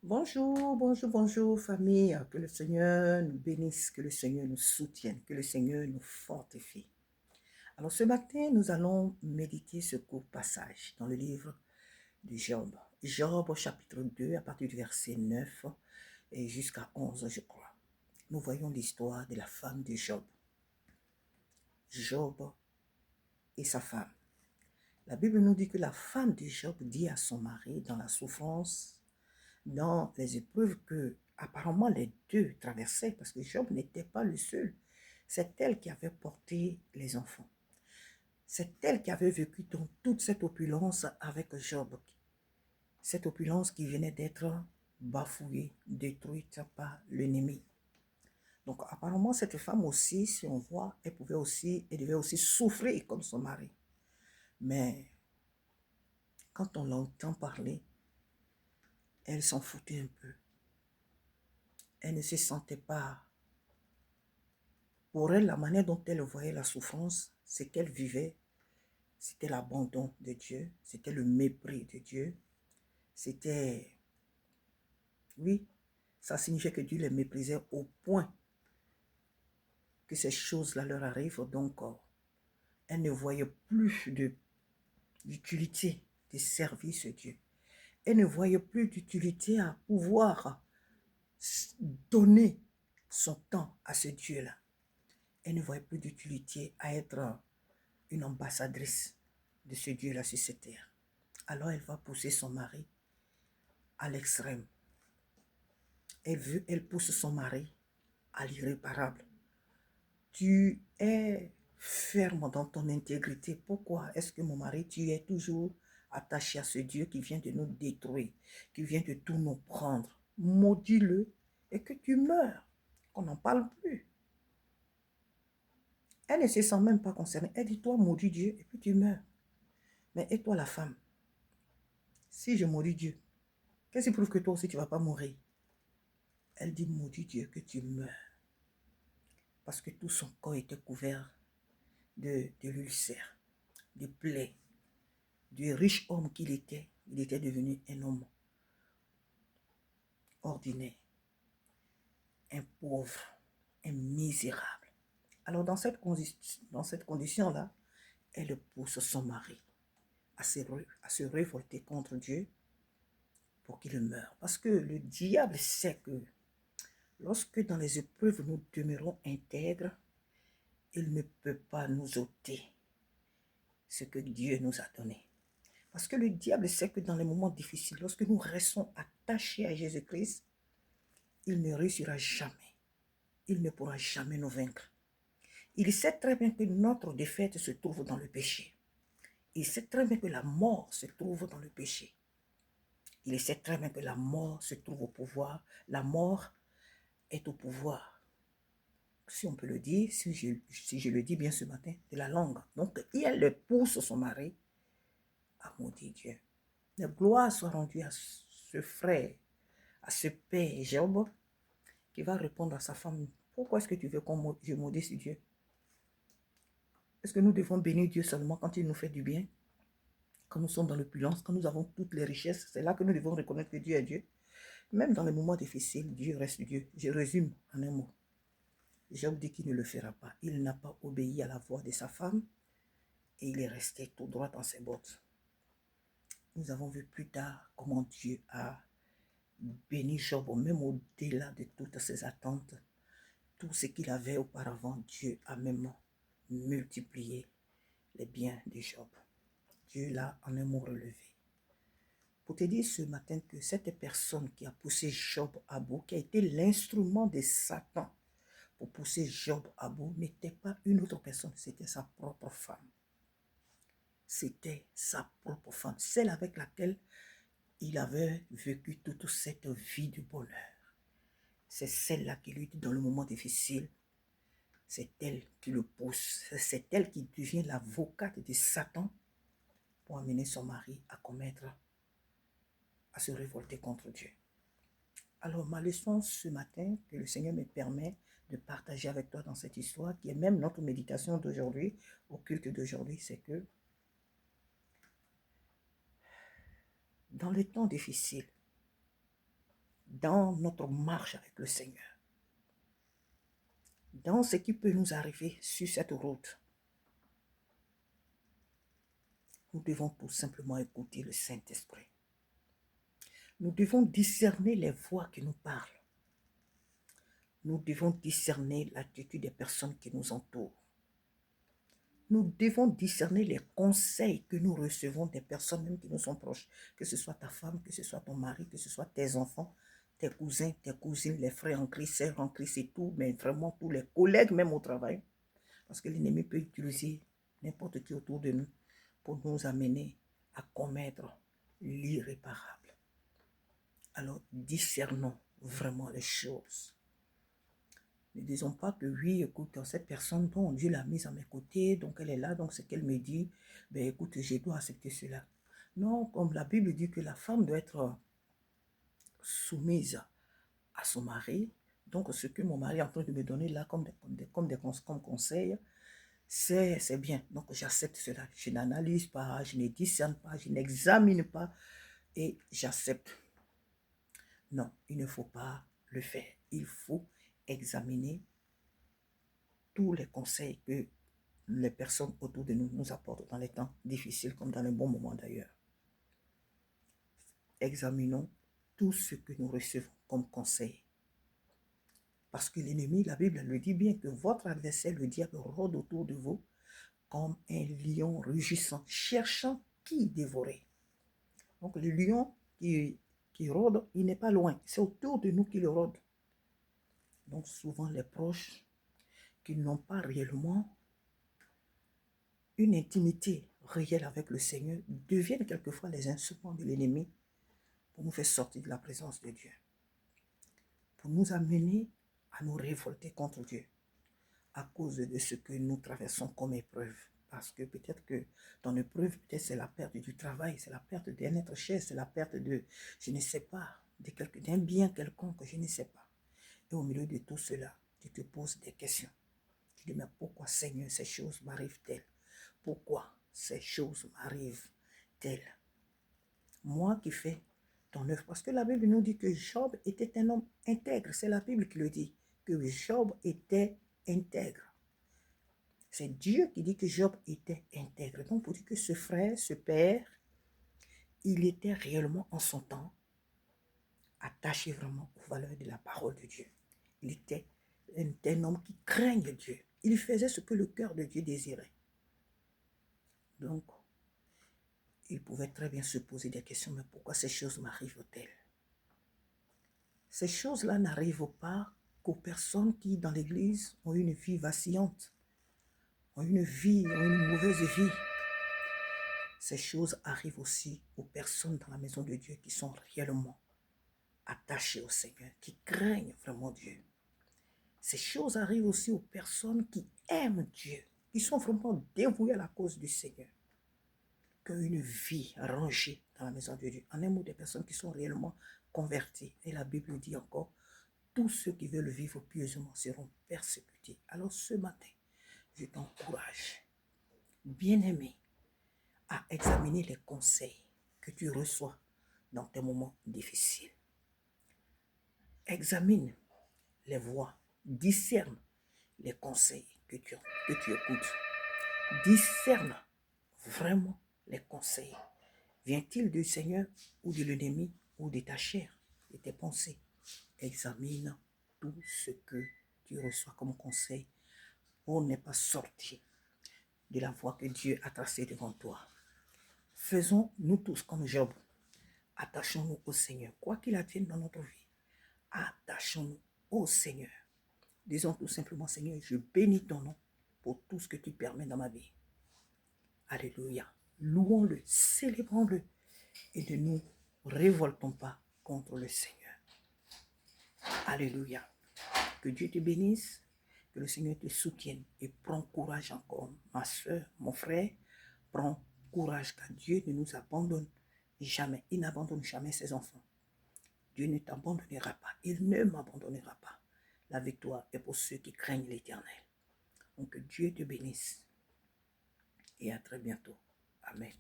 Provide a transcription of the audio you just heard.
Bonjour, bonjour, bonjour famille. Que le Seigneur nous bénisse, que le Seigneur nous soutienne, que le Seigneur nous fortifie. Alors ce matin, nous allons méditer ce court passage dans le livre de Job. Job au chapitre 2 à partir du verset 9 et jusqu'à 11, je crois. Nous voyons l'histoire de la femme de Job. Job et sa femme. La Bible nous dit que la femme de Job dit à son mari dans la souffrance, dans les épreuves que apparemment les deux traversaient, parce que Job n'était pas le seul. C'est elle qui avait porté les enfants. C'est elle qui avait vécu dans toute cette opulence avec Job. Cette opulence qui venait d'être bafouée, détruite par l'ennemi. Donc apparemment cette femme aussi, si on voit, elle devait aussi souffrir comme son mari. Mais quand on l'entend parler, elle s'en foutait un peu. Elle ne se sentait pas. Pour elle, la manière dont elle voyait la souffrance, c'est qu'elle vivait, c'était l'abandon de Dieu, c'était le mépris de Dieu, c'était, oui, ça signifiait que Dieu les méprisait au point que ces choses-là leur arrivent. Donc, elle ne voyait plus d'utilité de servir ce Dieu. Elle ne voyait plus d'utilité à pouvoir donner son temps à ce Dieu-là. Elle ne voyait plus d'utilité à être une ambassadrice de ce Dieu-là sur cette terre. Alors elle va pousser son mari à l'extrême. Elle pousse son mari à l'irréparable. Tu es ferme dans ton intégrité. Pourquoi est-ce que mon mari, tu es toujours attaché à ce Dieu qui vient de nous détruire, qui vient de tout nous prendre? Maudis-le et que tu meurs, qu'on n'en parle plus. Elle ne se sent même pas concernée. Elle dit, toi, maudis Dieu, et puis tu meurs. Mais et toi, la femme, si je maudis Dieu, qu'est-ce qui prouve que toi aussi, tu ne vas pas mourir? Elle dit, maudit Dieu, que tu meurs. Parce que tout son corps était couvert de l'ulcère, de plaies. Du riche homme qu'il était, il était devenu un homme ordinaire, un pauvre, un misérable. Alors dans cette condition-là, elle pousse son mari à se révolter contre Dieu pour qu'il meure. Parce que le diable sait que lorsque dans les épreuves nous demeurons intègres, il ne peut pas nous ôter ce que Dieu nous a donné. Parce que le diable sait que dans les moments difficiles, lorsque nous restons attachés à Jésus-Christ, il ne réussira jamais. Il ne pourra jamais nous vaincre. Il sait très bien que notre défaite se trouve dans le péché. Il sait très bien que la mort se trouve dans le péché. Il sait très bien que la mort se trouve au pouvoir. La mort est au pouvoir, si on peut le dire, si je le dis bien ce matin, de la langue. Donc, elle pousse son mari à maudire Dieu. La gloire soit rendue à ce frère, à ce père Job, qui va répondre à sa femme, pourquoi est-ce que tu veux que je maudisse Dieu? Est-ce que nous devons bénir Dieu seulement quand il nous fait du bien? Quand nous sommes dans l'opulence, quand nous avons toutes les richesses, c'est là que nous devons reconnaître que Dieu est Dieu. Même dans les moments difficiles, Dieu reste Dieu. Je résume en un mot. Job dit qu'il ne le fera pas. Il n'a pas obéi à la voix de sa femme et il est resté tout droit dans ses bottes. Nous avons vu plus tard comment Dieu a béni Job, même au-delà de toutes ses attentes. Tout ce qu'il avait auparavant, Dieu a même multiplié les biens de Job. Dieu l'a en un mot relevé. Pour te dire ce matin que cette personne qui a poussé Job à bout, qui a été l'instrument de Satan pour pousser Job à bout, n'était pas une autre personne, c'était sa propre femme. C'était sa propre femme, celle avec laquelle il avait vécu toute cette vie de bonheur. C'est celle-là qui lui dit dans le moment difficile, c'est elle qui le pousse, c'est elle qui devient l'avocate de Satan pour amener son mari à commettre, à se révolter contre Dieu. Alors ma leçon ce matin, que le Seigneur me permet de partager avec toi dans cette histoire, qui est même notre méditation d'aujourd'hui, au culte d'aujourd'hui, c'est que dans les temps difficiles, dans notre marche avec le Seigneur, dans ce qui peut nous arriver sur cette route, nous devons tout simplement écouter le Saint-Esprit. Nous devons discerner les voix qui nous parlent. Nous devons discerner l'attitude des personnes qui nous entourent. Nous devons discerner les conseils que nous recevons des personnes même qui nous sont proches, que ce soit ta femme, que ce soit ton mari, que ce soit tes enfants, tes cousins, tes cousines, les frères en Christ, sœurs en Christ et tout, mais vraiment tous les collègues même au travail. Parce que l'ennemi peut utiliser n'importe qui autour de nous pour nous amener à commettre l'irréparable. Alors discernons vraiment les choses. Ne disons pas que oui, écoute, cette personne, bon, Dieu l'a mise à mes côtés, donc elle est là, donc ce qu'elle me dit, ben écoute, je dois accepter cela. Non, comme la Bible dit que la femme doit être soumise à son mari, donc ce que mon mari est en train de me donner là comme conseils, c'est bien. Donc j'accepte cela. Je n'analyse pas, je ne discerne pas, je n'examine pas et j'accepte. Non, il ne faut pas le faire. Il faut examiner tous les conseils que les personnes autour de nous nous apportent dans les temps difficiles comme dans les bons moments d'ailleurs. Examinons tout ce que nous recevons comme conseil. Parce que l'ennemi, la Bible le dit bien, que votre adversaire, le diable, rôde autour de vous comme un lion rugissant, cherchant qui dévorer. Donc le lion qui rôde, il n'est pas loin. C'est autour de nous qu'il rôde. Donc souvent les proches qui n'ont pas réellement une intimité réelle avec le Seigneur deviennent quelquefois les instruments de l'ennemi pour nous faire sortir de la présence de Dieu. Pour nous amener à nous révolter contre Dieu à cause de ce que nous traversons comme épreuve. Parce que peut-être que dans l'épreuve, peut-être c'est la perte du travail, c'est la perte d'un être cher, c'est la perte de, je ne sais pas, d'un bien quelconque, je ne sais pas. Et au milieu de tout cela, tu te poses des questions. Tu dis, mais pourquoi Seigneur, ces choses m'arrivent-elles? Pourquoi ces choses m'arrivent-elles? Moi qui fais ton œuvre. Parce que la Bible nous dit que Job était un homme intègre. C'est la Bible qui le dit, que Job était intègre. C'est Dieu qui dit que Job était intègre. Donc, pour dire que ce frère, ce père, il était réellement en son temps attaché vraiment aux valeurs de la parole de Dieu. Il était un homme qui craignait Dieu. Il faisait ce que le cœur de Dieu désirait. Donc, il pouvait très bien se poser des questions, mais pourquoi ces choses m'arrivent-elles? Ces choses-là n'arrivent pas qu'aux personnes qui, dans l'Église, ont une vie vacillante, ont une mauvaise vie. Ces choses arrivent aussi aux personnes dans la maison de Dieu qui sont réellement attachées au Seigneur, qui craignent vraiment Dieu. Ces choses arrivent aussi aux personnes qui aiment Dieu, qui sont vraiment dévouées à la cause du Seigneur, qui ont une vie rangée dans la maison de Dieu. En un mot, des personnes qui sont réellement converties. Et la Bible dit encore, tous ceux qui veulent vivre pieusement seront persécutés. Alors ce matin, je t'encourage, bien-aimé, à examiner les conseils que tu reçois dans tes moments difficiles. Examine les voix, discerne les conseils que tu écoutes. Discerne vraiment les conseils. Vient-il du Seigneur ou de l'ennemi ou de ta chair, de tes pensées? Examine tout ce que tu reçois comme conseil pour ne pas sortir de la voie que Dieu a tracée devant toi. Faisons nous tous comme Job. Attachons-nous au Seigneur. Quoi qu'il advienne dans notre vie, attachons-nous au Seigneur. Disons tout simplement, Seigneur, je bénis ton nom pour tout ce que tu permets dans ma vie. Alléluia. Louons-le, célébrons-le et ne nous révoltons pas contre le Seigneur. Alléluia. Que Dieu te bénisse, que le Seigneur te soutienne et prends courage encore, ma soeur, mon frère. Prends courage car Dieu ne nous abandonne jamais. Il n'abandonne jamais ses enfants. Dieu ne t'abandonnera pas. Il ne m'abandonnera pas. La victoire est pour ceux qui craignent l'Éternel. Donc que Dieu te bénisse et à très bientôt. Amen.